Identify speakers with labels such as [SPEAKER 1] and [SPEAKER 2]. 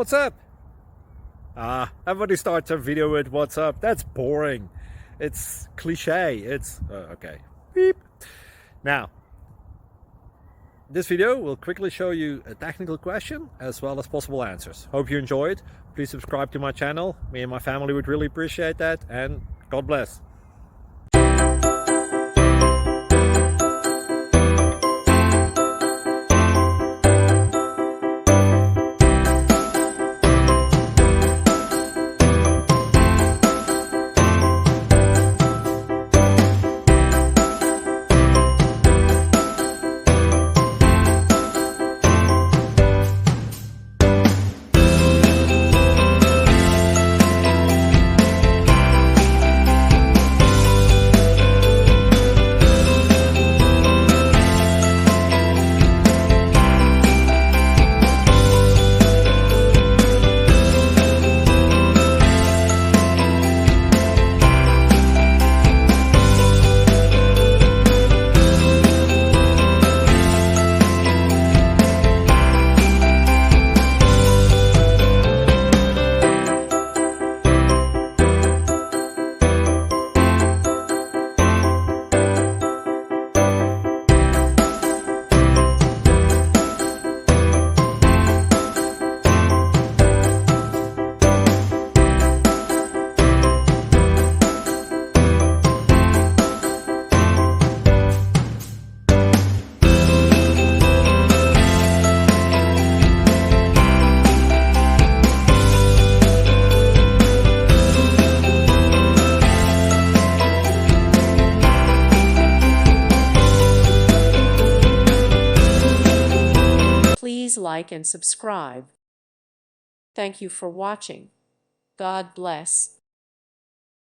[SPEAKER 1] what's up? Everybody starts a video with what's up. That's boring. It's cliche. It's okay. Beep. Now, this video will quickly show you a technical question as well as possible answers. Hope you enjoy it. Please subscribe to my channel. Me and my family would really appreciate that, and God bless.
[SPEAKER 2] Please like and subscribe. Thank you for watching. God bless.